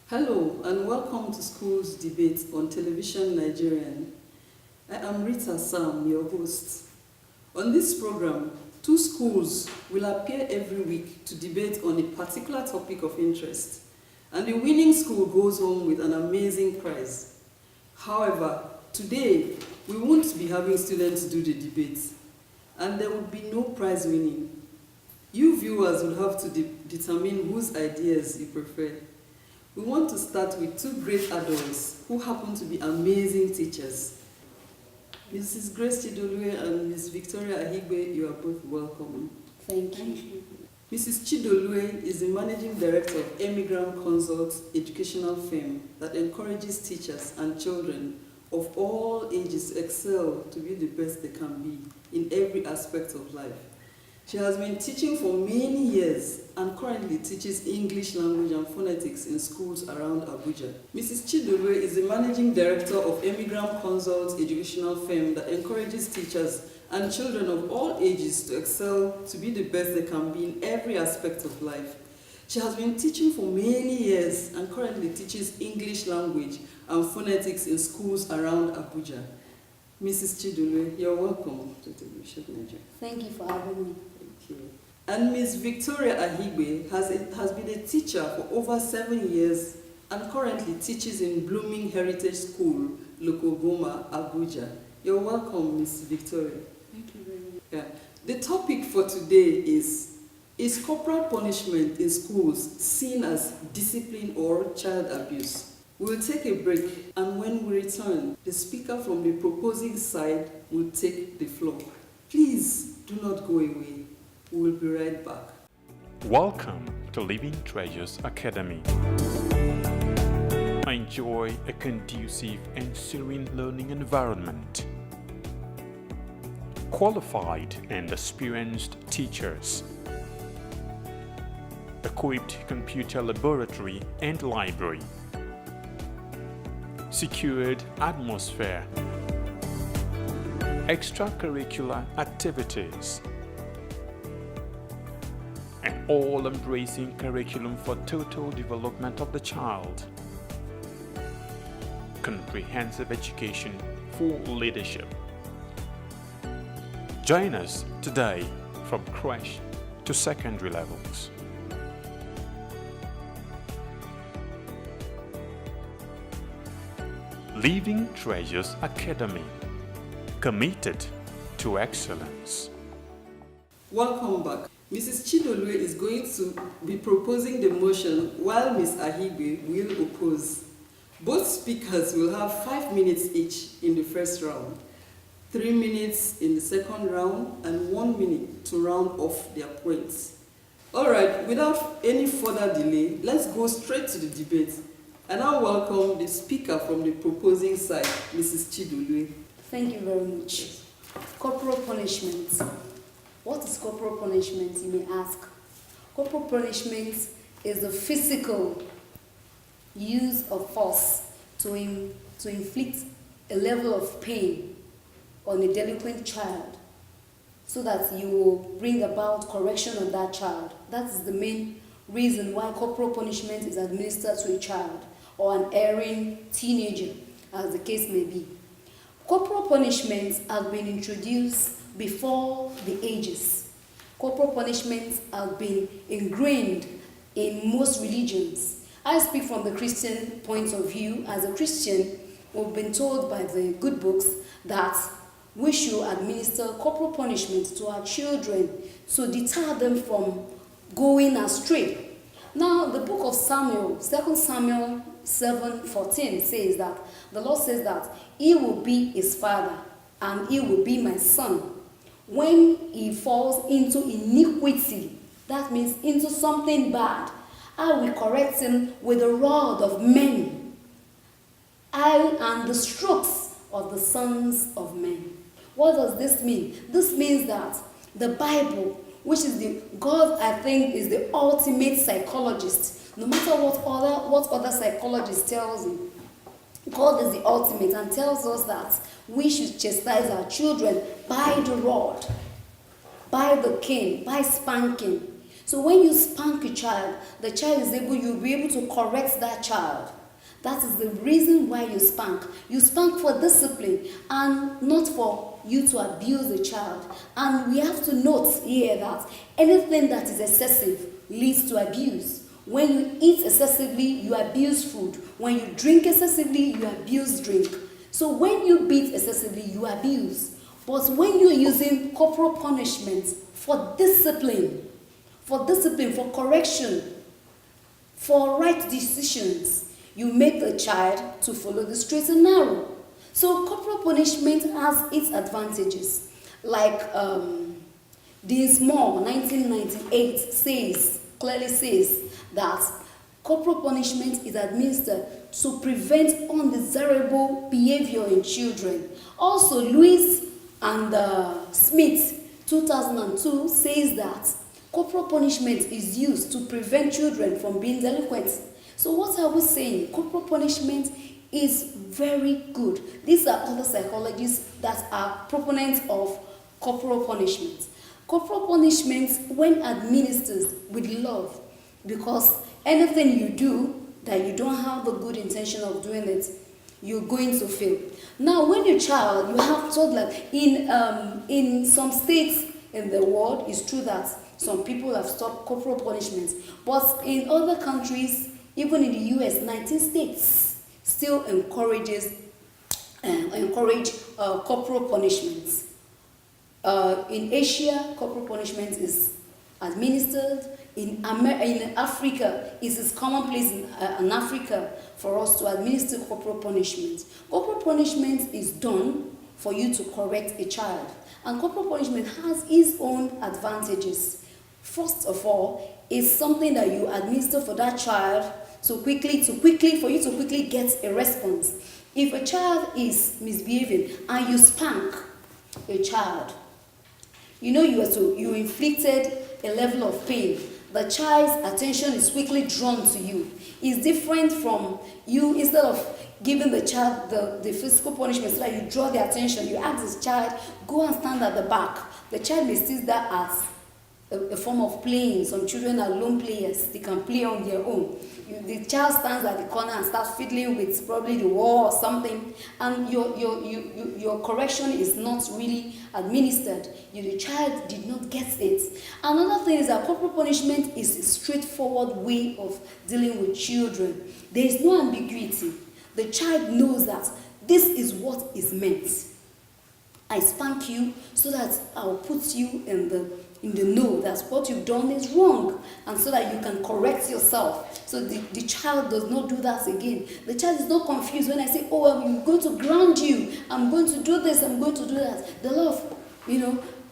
Hello and welcome to School's Debate on Television Nigerian. I am Rita Sam, your host. On this program, two schools will appear every week to debate on a particular topic of interest, and the winning school goes home with an amazing prize. However, today we won't be having students do the debate, and there will be no prize winning. You viewers will have to determine whose ideas you prefer. We want to start with two great adults who happen to be amazing teachers. Mrs. Grace Chidolue and Ms. Victoria Ahigbe, you are both welcome. Thank you. Mrs. Chidolue is the Managing Director of Emigram Consult educational firm that encourages teachers and children of all ages to excel to be the best they can be in every aspect of life. She has been teaching for many years and currently teaches English language and phonetics in schools around Abuja. Mrs. Chidolue is the Managing Director of Emigram Consult educational firm that encourages teachers and children of all ages to excel to be the best they can be in every aspect of life. She has been teaching for many years and currently teaches English language and phonetics in schools around Abuja. Mrs. Chidolue, you're welcome to Television Nigeria. Thank you for having me. And Ms. Victoria Ahigbe has been a teacher for over 7 years and currently teaches in Blooming Heritage School, Lokogoma, Abuja. You're welcome, Ms. Victoria. Thank you very much. Yeah. The topic for today is corporal punishment in schools seen as discipline or child abuse? We'll take a break, and when we return, the speaker from the proposing side will take the floor. Please do not go away. We will be right back. Welcome to Living Treasures Academy. Enjoy a conducive and serene learning environment. Qualified and experienced teachers. Equipped computer laboratory and library. Secured atmosphere. Extracurricular activities. An all-embracing curriculum for total development of the child. Comprehensive education for leadership. Join us today from crèche to secondary levels. Living Treasures Academy, committed to excellence. Welcome back. Mrs. Chidolue is going to be proposing the motion while Ms. Ahigbe will oppose. Both speakers will have 5 minutes each in the first round, 3 minutes in the second round, and 1 minute to round off their points. All right, without any further delay, let's go straight to the debate. And I welcome the speaker from the proposing side, Mrs. Chidolue. Thank you very much. Corporal punishment. What is corporal punishment, you may ask? Corporal punishment is the physical use of force to inflict a level of pain on a delinquent child so that you will bring about correction on that child. That is the main reason why corporal punishment is administered to a child or an erring teenager, as the case may be. Corporal punishments have been introduced before the ages. Corporal punishments have been ingrained in most religions. I speak from the Christian point of view. As a Christian, we've been told by the good books that we should administer corporal punishment to our children to deter them from going astray. Now, the book of Samuel, 2 Samuel 7:14 says that the Lord says that he will be his father and he will be my son. When he falls into iniquity, that means into something bad, I will correct him with the rod of men. I am the strokes of the sons of men. What does this mean? This means that the Bible, which is God, I think, is the ultimate psychologist. No matter what other psychologist tells you, God is the ultimate and tells us that we should chastise our children by the rod, by the cane, by spanking. So when you spank a child, the child is able, you'll be able to correct that child. That is the reason why you spank. You spank for discipline and not for you to abuse a child. And we have to note here that anything that is excessive leads to abuse. When you eat excessively, you abuse food. When you drink excessively, you abuse drink. So when you beat excessively, you abuse. But when you're using corporal punishment for discipline, for correction, for right decisions, you make the child to follow the straight and narrow. So corporal punishment has its advantages. Like Dinsmore, 1998, clearly says that corporal punishment is administered to prevent undesirable behavior in children. Also, Lewis and Smith, 2002, says that corporal punishment is used to prevent children from being delinquent. So what are we saying? Corporal punishment is very good. These are other psychologists that are proponents of corporal punishment. Corporal punishment, when administered with love, because anything you do that you don't have the good intention of doing it, you're going to fail. Now, when you're a child, you have toddler. In some states in the world, it's true that some people have stopped corporal punishment, but in other countries, even in the US, 19 states still encourage corporal punishments. In Asia, corporal punishment is administered. In Africa, it is commonplace in Africa for us to administer corporal punishment. Corporal punishment is done for you to correct a child. And corporal punishment has its own advantages. First of all, it's something that you administer for that child for you to quickly get a response. If a child is misbehaving and you spank a child, you inflicted a level of pain. The child's attention is quickly drawn to you. It's different from you, instead of giving the child the physical punishment so that you draw the attention, you ask the child, go and stand at the back. The child may see that as a form of playing. Some children are lone players. They can play on their own. The child stands at the corner and starts fiddling with probably the wall or something, and your correction is not really administered. The child did not get it. Another thing is that corporal punishment is a straightforward way of dealing with children. There is no ambiguity. The child knows that this is what is meant. I spank you so that I'll put you in the know that what you've done is wrong, and so that you can correct yourself. So the child does not do that again. The child is not confused when I say, oh, I'm going to ground you, I'm going to do this, I'm going to do that. The law,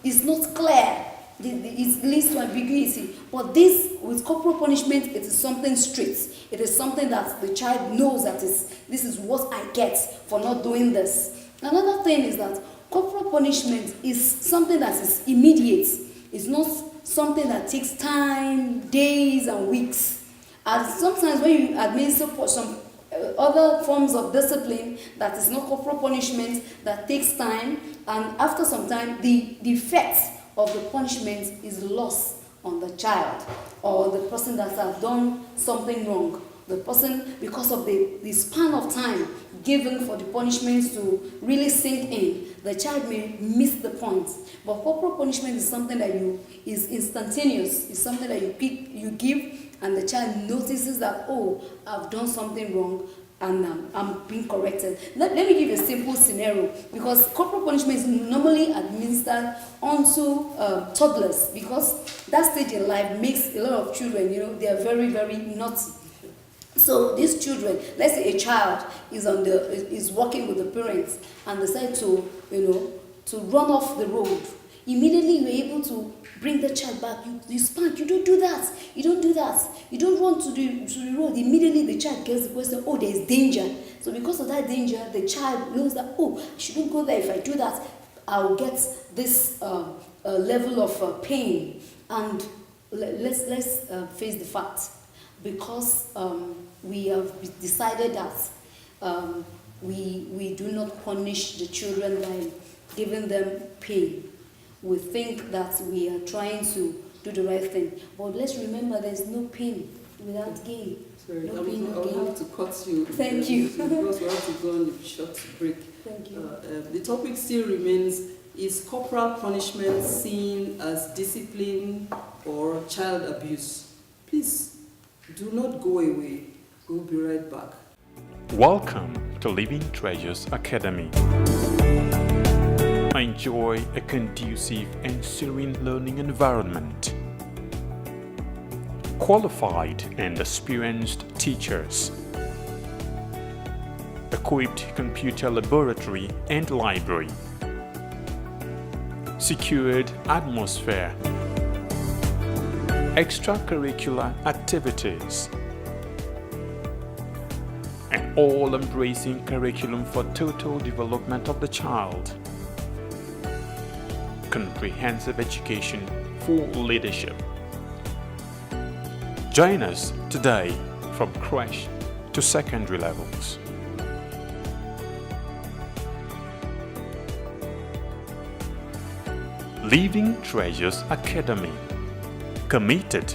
is not clear. It leads to ambiguity. But this, with corporal punishment, it is something straight. It is something that the child knows that this is what I get for not doing this. Another thing is that corporal punishment is something that is immediate. It's not something that takes time, days and weeks. And sometimes when you administer some other forms of discipline that is not corporal punishment, that takes time, and after some time, the effect of the punishment is lost on the child or the person that has done something wrong. The person, because of the span of time given for the punishments to really sink in, the child may miss the point. But corporal punishment is something that is instantaneous. It's something that you give, and the child notices that, oh, I've done something wrong, and I'm being corrected. Let me give you a simple scenario, because corporal punishment is normally administered onto toddlers, because that stage in life makes a lot of children, they are very, very naughty. So these children, let's say a child is walking with the parents and decide to run off the road. Immediately you're able to bring the child back. You spank. You don't do that. You don't do that. You don't run to the road. Immediately the child gets the question, oh, there is danger. So because of that danger, the child knows that, oh, I shouldn't go there. If I do that, I'll get this level of pain. And let's face the fact. Because we have decided that we do not punish the children by giving them pain. We think that we are trying to do the right thing. But let's remember there's no pain without gain. Sorry, No pain, no I'll gain. have to cut you. Thank you. Because we have to go on a short break. Thank you. The topic still remains, is corporal punishment seen as discipline or child abuse? Please, do not go away. We'll be right back. Welcome to Living Treasures Academy. Enjoy a conducive and serene learning environment. Qualified and experienced teachers. Equipped computer laboratory and library. Secured atmosphere. Extracurricular activities. An all-embracing curriculum for total development of the child. Comprehensive education for leadership. Join us today from crèche to secondary levels. Living Treasures Academy, committed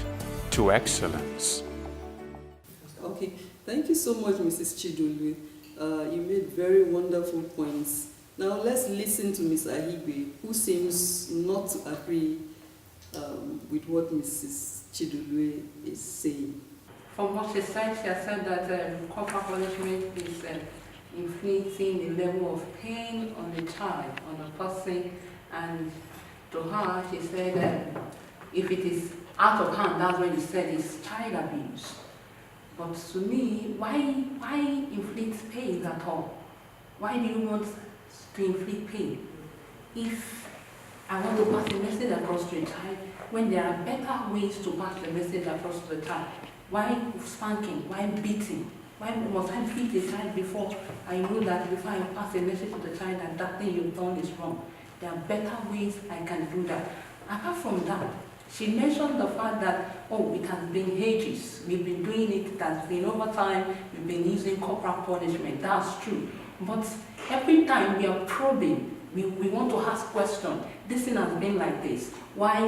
to excellence. Okay, thank you so much, Mrs. Chidolue. You made very wonderful points. Now let's listen to Ms. Ahigwe, who seems not to agree with what Mrs. Chidolue is saying. From what she said that corporal punishment is inflicting the level of pain on the child, on a person, and to her she said if it is out of hand, that's when you said it's child abuse. But to me, why inflict pain at all? Why do you want to inflict pain? If I want to pass a message across to a child, when there are better ways to pass the message across to the child, why spanking? Why beating? Why must I beat the child before I know that before I pass a message to the child that that thing you've done is wrong? There are better ways I can do that. Apart from that, she mentioned the fact that, oh, it has been ages. We've been doing it, it has been over time, we've been using corporal punishment. That's true. But every time we are probing, we want to ask questions. This thing has been like this. Why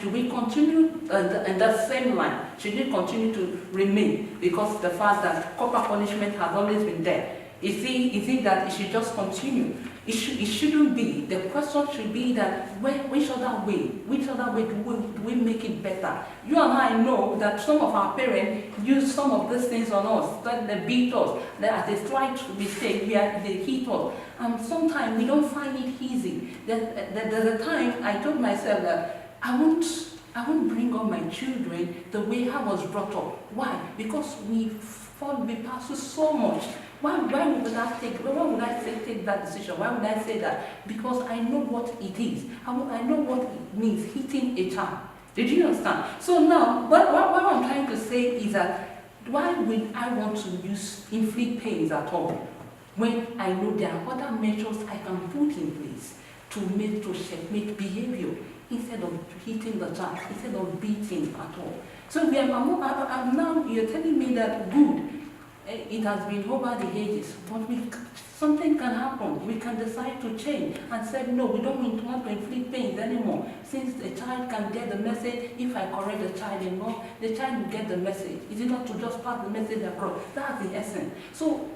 should we continue in that same line? Should it continue to remain? Because the fact that corporal punishment has always been there. Is it that it should just continue? It shouldn't be. The question should be that which other way do we make it better? You and I know that some of our parents use some of these things on us, that they beat us, that they try to mistake, they hit us. And sometimes we don't find it easy. There's a time I told myself that I won't bring up my children the way I was brought up. Why? Because we pass through so much. Why would I take that decision? Why would I say that? Because I know what it is. I know what it means, hitting a child. Did you understand? So now, what I'm trying to say is that why would I want to inflict pains at all when I know there are other measures I can put in place to checkmate behavior instead of hitting the child, instead of beating at all. So now you're telling me that good. It has been over the ages, but something can happen. We can decide to change and say, no, we don't want to inflict pains anymore. Since the child can get the message, if I correct the child enough, the child will get the message. Is it not to just pass the message across? That's the essence. So,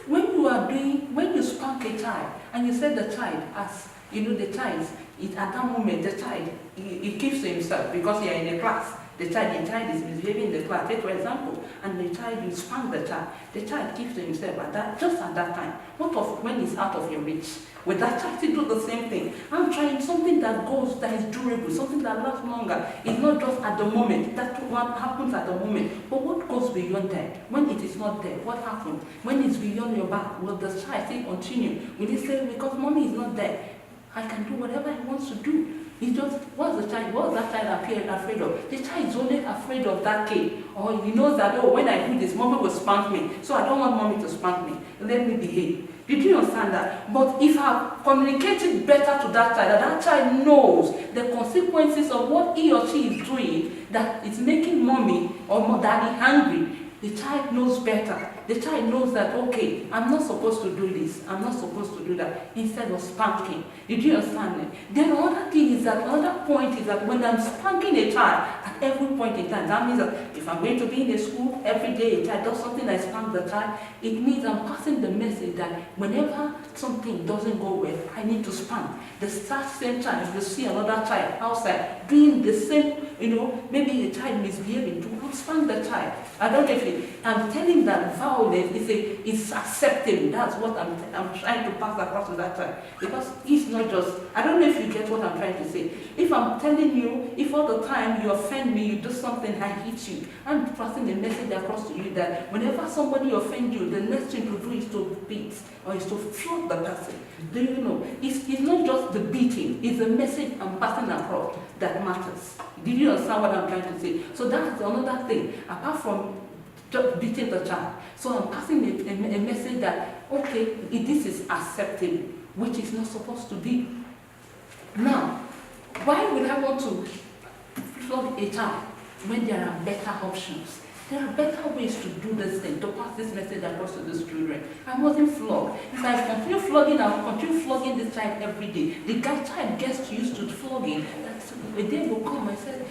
when you spank a child and you say the child, as you know, the child, at that moment, the child, he keeps to himself because you are in a class. The child is misbehaving in the class, take for example, and the child, you spank the child keeps to himself just at that time. What of when it's out of your reach? Will that child still do the same thing? I'm trying something that is durable, something that lasts longer. It's not just at the moment, that's what happens at the moment. But what goes beyond that? When it is not there, what happens? When it's beyond your back, will the child still continue? Will he say, because mommy is not there, I can do whatever he wants to do? It's just, what's that child afraid of? The child is only afraid of that kid. Or he knows that, oh, when I do this, mommy will spank me. So I don't want mommy to spank me. Let me behave. Did you understand that? But if I communicated better to that child knows the consequences of what he or she is doing, that it's making mommy or daddy angry, the child knows better. The child knows that, okay, I'm not supposed to do this, I'm not supposed to do that, instead of spanking. Did you understand me? Then another thing is that, another point is that when I'm spanking a child at every point in time, that means that if I'm going to be in a school, every day a child does something, I spank the child, it means I'm passing the message that whenever something doesn't go well, I need to spank. The same child, if you see another child outside doing the same, maybe a child misbehaving, to spank the child. I don't know if I'm telling that violence is acceptable. That's what I'm trying to pass across to that child. Because it's not just, I don't know if you get what I'm trying to say. If I'm telling you, if all the time you offend me, you do something, I hit you, I'm passing a message across to you that whenever somebody offends you, the next thing to do is to beat or is to flog the person. Do you know? It's not just the beating, it's the message I'm passing across that matters. Did you understand what I'm trying to say? So that's another thing, apart from just beating the child. So I'm passing a message that, okay, this is acceptable, which is not supposed to be. Now, why would I want to flog a child when there are better options? There are better ways to do this thing, to pass this message across to these children. I wasn't flogged. If I continue flogging, I will continue flogging this child every day. The child gets used to flogging. A day will come, I said,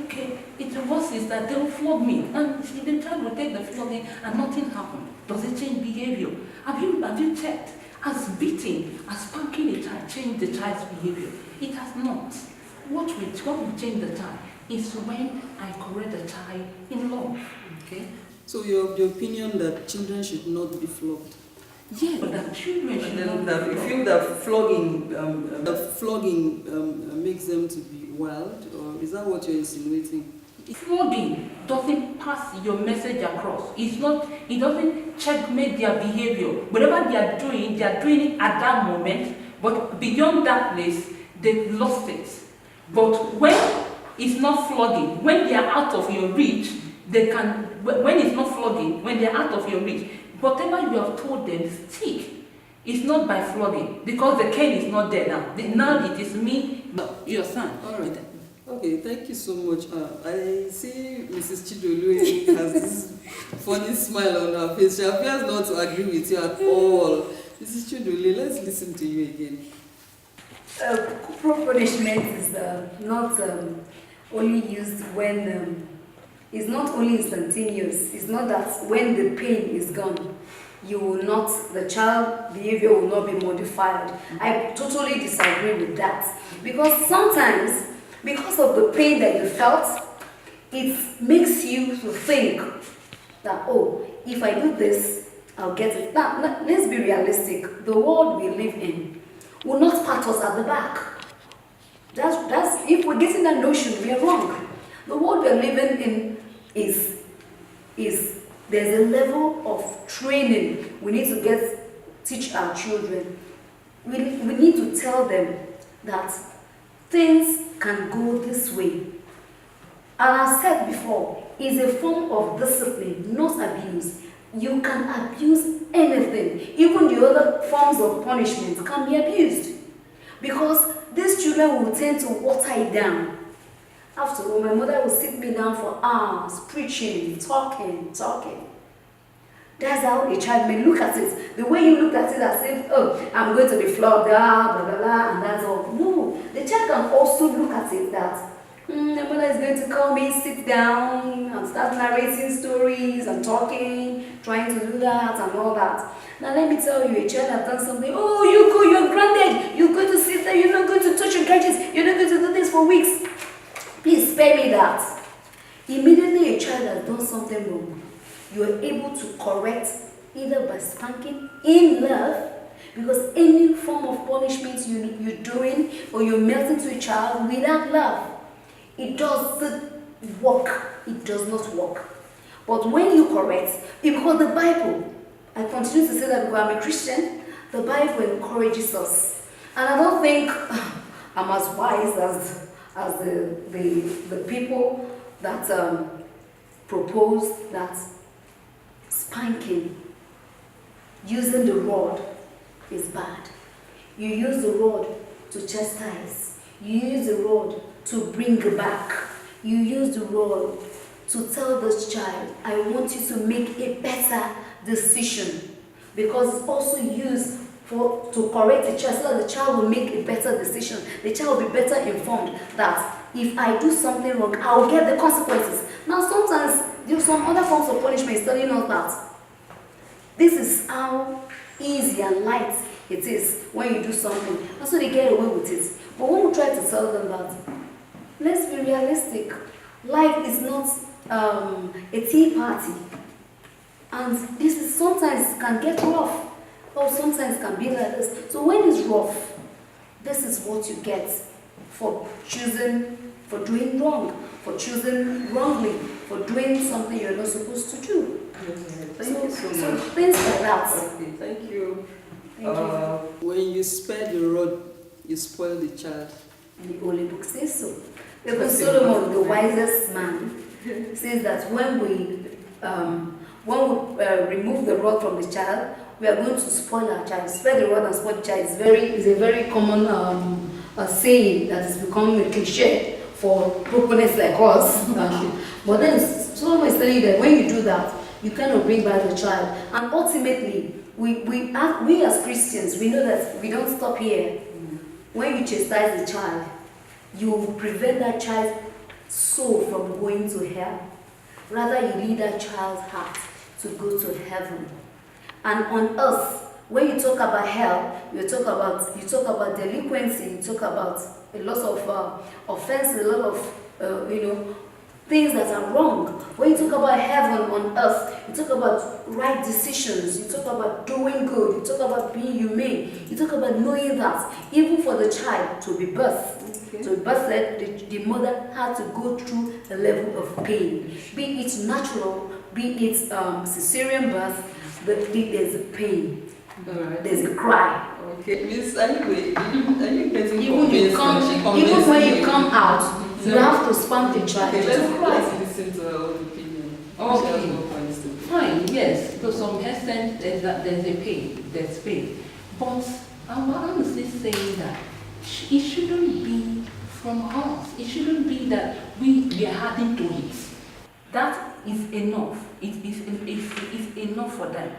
okay, the worst is that they will flog me. And the child will take the flogging and nothing happens. Does it change behavior? Have you checked? Has beating, as spanking a child changed the child's behavior? It has not. What will change the child is when I correct the child in love. Okay? So you're of the opinion that children should not be flogged? Yeah, but that children should not That be you flogged. feel that flogging makes them to be wild, or is that what you're insinuating? Flogging doesn't pass your message across. It doesn't checkmate their behavior. Whatever they are doing it at that moment, but beyond that place, they've lost it. But when it's not flogging, when they are out of your reach, when it's not flogging, when they're out of your reach, whatever you have told them, stick. It's not by flogging, because the cane is not there now. Now it is me, your son. All right. Okay, thank you so much. I see Mrs. Chidolue has this funny smile on her face. She appears not to agree with you at all. Mrs. Chidolue, let's listen to you again. Corporal punishment is not only used when it's not only instantaneous. It's not that when the pain is gone, the child behavior will not be modified. I totally disagree with that, because sometimes, because of the pain that you felt, it makes you to think that, oh, if I do this, I'll get it. Now, let's be realistic. The world we live in will not pat us at the back. That's if we're getting that notion, we are wrong. The world we're living in is there's a level of training we need to teach our children. We need to tell them that things can go this way. And I said before, it's a form of discipline, not abuse. You can abuse anything. Even the other forms of punishment can be abused, because these children will tend to water it down. After all, my mother will sit me down for hours, preaching, talking. That's how a child may look at it. The way you look at it as if, oh, I'm going to be flogged, blah, blah, blah, and that's all. No, the child can also look at it that, the mother is going to call me, sit down, and start narrating stories and talking, trying to do that and all that. Now let me tell you, a child has done something, oh, you're grounded, you're going to sit there, you're not going to touch your gadgets, you're not going to do this for weeks. Please spare me that. Immediately a child has done something wrong, you are able to correct either by spanking in love, because any form of punishment you're doing or you're melting to a child without love, it doesn't work. It does not work. But when you correct, because the Bible, I continue to say that because I'm a Christian, the Bible encourages us. And I don't think I'm as wise as the people that propose that spanking, using the rod, is bad. You use the rod to chastise. You use the rod to bring back. You use the rod to tell this child, I want you to make a better decision, because it's also used to correct the child, so that the child will make a better decision. The child will be better informed that if I do something wrong, I will get the consequences. Now sometimes there's some other forms of punishment is telling us that this is how easy and light it is when you do something, and so they get away with it. But when we try to tell them that, let's be realistic, life is not a tea party, and this is sometimes can get rough, or sometimes can be like this. So when it's rough, this is what you get for doing wrong, for choosing wrongly, for doing something you're not supposed to do. Thank you so much. Things like that. Okay, thank you. Thank you. When you spare the rod, you spoil the child. And the Holy Book says so. Because Solomon, the wisest man, says that when we remove the rod from the child, we are going to spoil our child. Spare the rod and spoil the child is a very common saying that has become a cliche for proponents like us. But then Solomon is telling you that when you do that, you kind of bring back the child. And ultimately, we as Christians, we know that we don't stop here. When you chastise the child, you prevent that child's soul from going to hell. Rather, you lead that child's heart to go to heaven. And on earth, when you talk about hell, you talk about delinquency, you talk about a lot of offenses, a lot of things that are wrong. When you talk about heaven on earth, you talk about right decisions, you talk about doing good, you talk about being humane, you talk about knowing that even for the child to be birthed, the mother had to go through a level of pain, be it natural, be it cesarean birth, but there's a pain, there's a cry. Okay, Miss, anyway, are you getting Even when you come out, you have to spank the child. Okay, let's listen to her own opinion. Okay, fine, yes, to some extent there's a pain, there's pain. But I'm honestly saying that it shouldn't be from us. It shouldn't be that we are adding to it. That is enough. It's enough for them.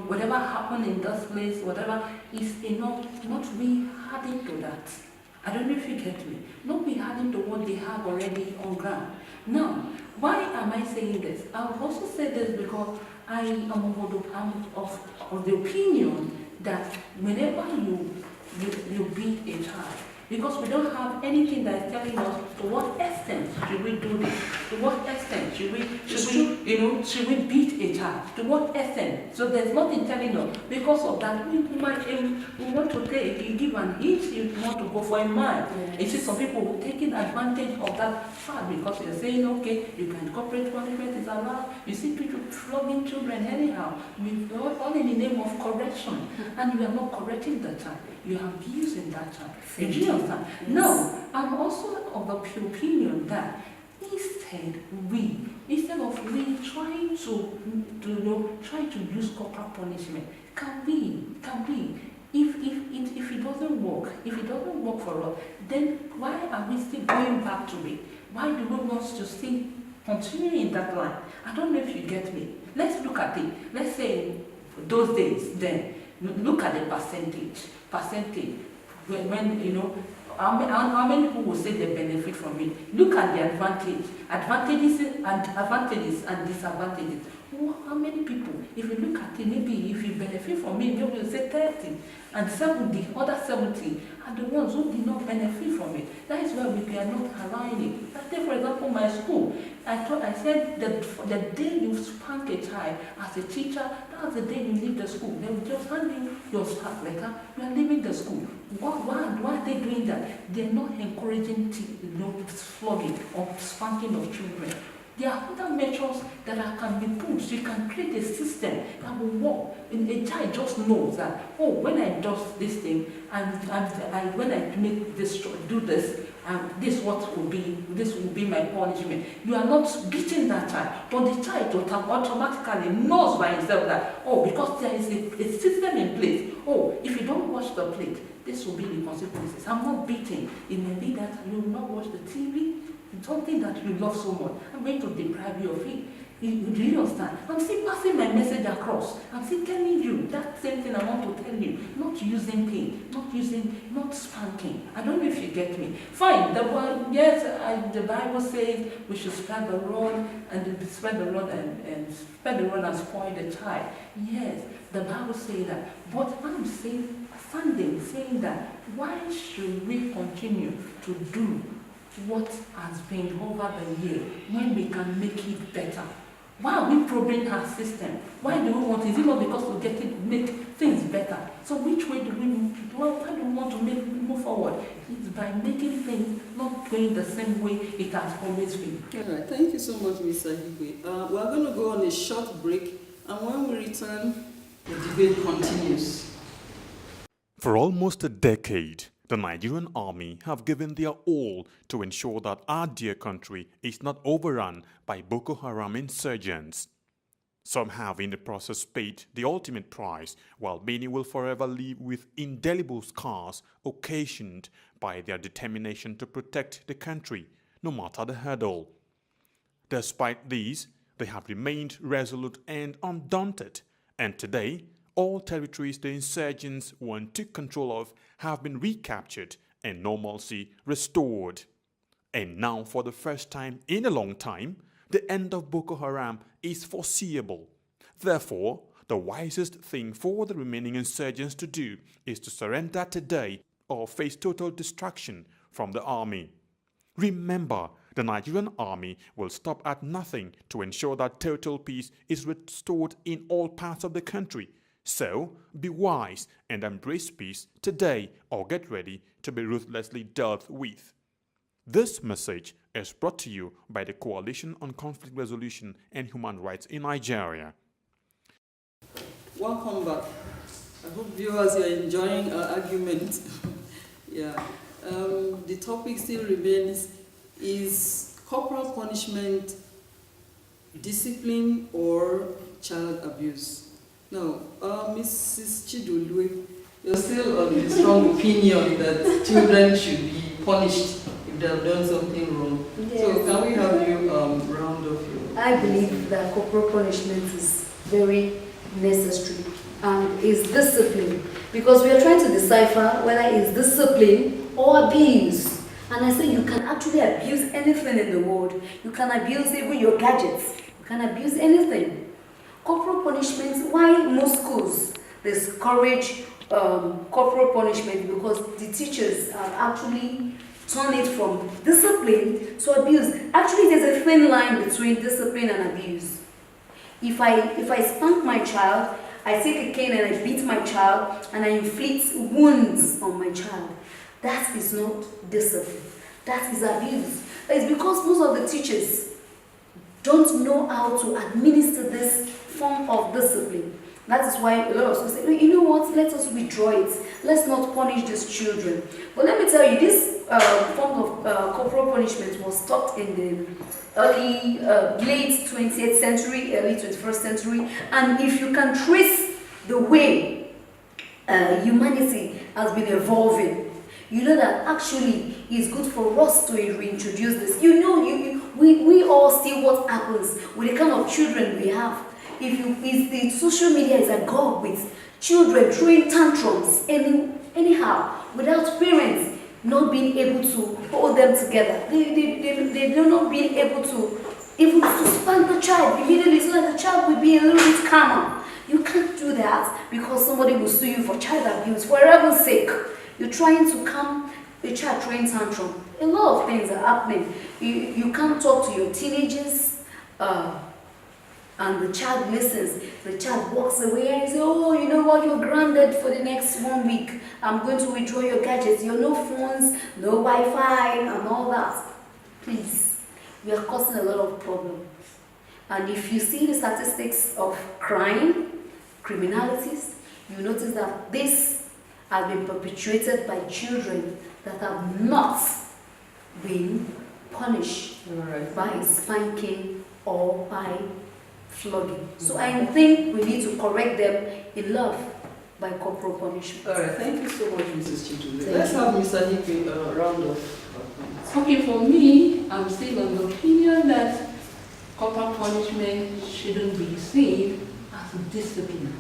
Whatever happened in this place, whatever is enough, not we adding to that. I don't know if you get me. Not be adding to what they have already on ground. Now, why am I saying this? I will also say this because I am of the opinion that whenever you beat a child, because we don't have anything that is telling us to what extent should we do this, to what extent should we beat a child, to what extent. So there's nothing telling us. Because of that, we want to take, you give an inch, you want to go for a mile. Yes. You see some people taking advantage of that fact because you're saying, okay, you can incorporate punishment is allowed. You see people flogging children anyhow, all in the name of correction, and you are not correcting the child. You are abusing that child. Do you understand? Yes. No, I'm also of the opinion that instead of we trying to use corporal punishment, can we? If it doesn't work for us, then why are we still going back to it? Why do we want to still continue in that line? I don't know if you get me. Let's look at it. Let's say those days then. Look at the percentage. When how many people will say they benefit from it? Look at the advantages and disadvantages. How many people? If you look at it, maybe if you benefit from it, maybe you'll say 30, and 70, other 70 are the ones who did not benefit from it. That is why we are not allowing it. Like, take for example my school. I said that the day you spank a child as a teacher, that's the day you leave the school. They will just hand you your staff letter. You are leaving the school. Why are they doing that? They're not encouraging flogging or spanking of children. There are other measures that can be put. You can create a system that will work. And a child just knows that, oh, when I do this thing, when I make this, do this, this will be my punishment. You are not beating that child, but the child automatically knows by himself that, oh, because there is a system in place. Oh, if you don't wash the plate, this will be the consequences. I'm not beating. It may be that you will not watch the TV. something that you love so much, I'm going to deprive you of it. Do you understand? I'm still passing my message across. I'm still telling you that same thing I want to tell you. Not using pain, not spanking. I don't know if you get me. Fine, the Bible says we should spare the rod and spare the rod and spare the rod and spoil the child. Yes, the Bible says that. But I'm saying that why should we continue to do what has been over the year when we can make it better? Why are we probing our system? Why do we want? Is it not because we make things better? So which way do we? Why do we want to move forward? It's by making things not going the same way it has always been. All right, thank you so much, Mr. Higwe. We are going to go on a short break, and when we return, the debate continues. For almost a decade, the Nigerian army have given their all to ensure that our dear country is not overrun by Boko Haram insurgents. Some have in the process paid the ultimate price, while many will forever live with indelible scars occasioned by their determination to protect the country, no matter the hurdle. Despite these, they have remained resolute and undaunted, and today, all territories the insurgents once took control of have been recaptured and normalcy restored. And now, for the first time in a long time, the end of Boko Haram is foreseeable. Therefore, the wisest thing for the remaining insurgents to do is to surrender today or face total destruction from the army. Remember, the Nigerian army will stop at nothing to ensure that total peace is restored in all parts of the country. So, be wise and embrace peace today or get ready to be ruthlessly dealt with. This message is brought to you by the Coalition on Conflict Resolution and Human Rights in Nigeria. Welcome back. I hope viewers are enjoying our argument. Yeah. The topic still remains, is corporal punishment discipline or child abuse? Now, Mrs. Chidulwe, you're still of the strong opinion that children should be punished if they have done something wrong. Yes. So can we have you round off your... I believe that corporal punishment is very necessary and is discipline, because we are trying to decipher whether it's discipline or abuse. And I say you can actually abuse anything in the world. You can abuse even your gadgets. You can abuse anything. Corporal punishment, why most schools discourage corporal punishment? Because the teachers have actually turned it from discipline to abuse. Actually, there's a thin line between discipline and abuse. If I spank my child, I take a cane and I beat my child and I inflict wounds on my child, that is not discipline. That is abuse. It's because most of the teachers don't know how to administer this form of discipline. That is why a lot of schools say, you know what, let us withdraw it. Let's not punish these children. But let me tell you, this form of corporal punishment was taught in the early, late 20th century, early 21st century. And if you can trace the way humanity has been evolving, you know that actually it's good for us to reintroduce this. You know, we all see what happens with the kind of children we have. If the social media is agog with children throwing tantrums anyhow, without parents not being able to hold them together, they do not being able to even to spank the child immediately so that the child will be a little bit calmer. You can't do that because somebody will sue you for child abuse. For heaven's sake, you're trying to calm a child throwing tantrum. A lot of things are happening. You can't talk to your teenagers. And the child listens. The child walks away and says, oh, you know what, you're grounded for the next 1 week. I'm going to withdraw your gadgets. Your no phones, no Wi-Fi, and all that. Please, we are causing a lot of problems. And if you see the statistics of crime, criminalities, you notice that this has been perpetrated by children that have not been punished by spanking or by flogging. So I think we need to correct them in love. by corporal punishment? All right, thank you so much, Mrs. Chidule. Thank Let's you. have Mr. Higbe round off. Okay, for me, I'm still on the opinion that corporal punishment shouldn't be seen as discipline.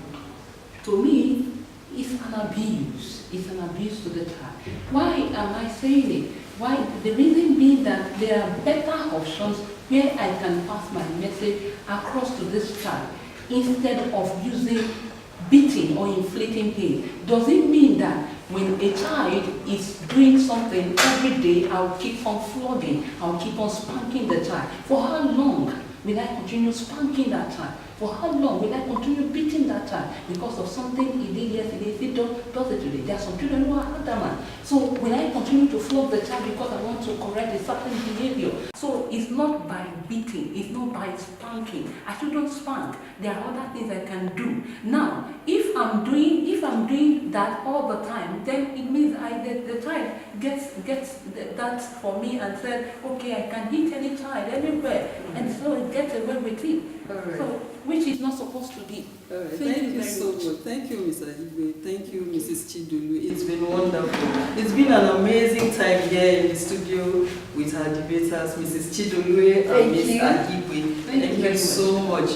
To me, it's an abuse. It's an abuse to the child. Why am I saying it? Why? The reason being that there are better options where I can pass my message across to this child instead of using beating or inflicting pain. Does it mean that when a child is doing something every day, I'll keep on flogging, I'll keep on spanking the child? For how long will I continue spanking that child? For how long will I continue beating that child because of something he did yesterday, he does it today? There are some children who are adamant. So will I continue to flog the child because I want to correct a certain behavior? So it's not by beating, it's not by spanking. I shouldn't spank. There are other things I can do. Now, if I'm doing that all the time, then it means the child gets that for me and said, okay, I can hit any child anywhere, and so it gets away with it. All right. So, which is not supposed to be. All right. Thank Thank you you very so much. much. Thank you, Mr. Higbe. Thank you, Mrs. Chidulu. It's been wonderful. It's been an amazing time here in the studio with our debaters, Mrs. Chidulu and Mr. Higbe. Thank you so much.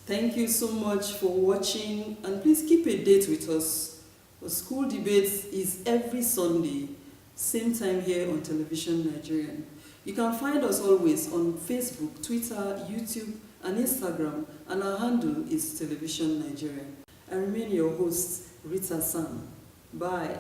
Thank you so much for watching, and please keep a date with us. The School Debates is every Sunday, same time here on Television Nigerian. You can find us always on Facebook, Twitter, YouTube, and Instagram, and our handle is Television Nigerian. I remain your host, Rita Sam. Bye.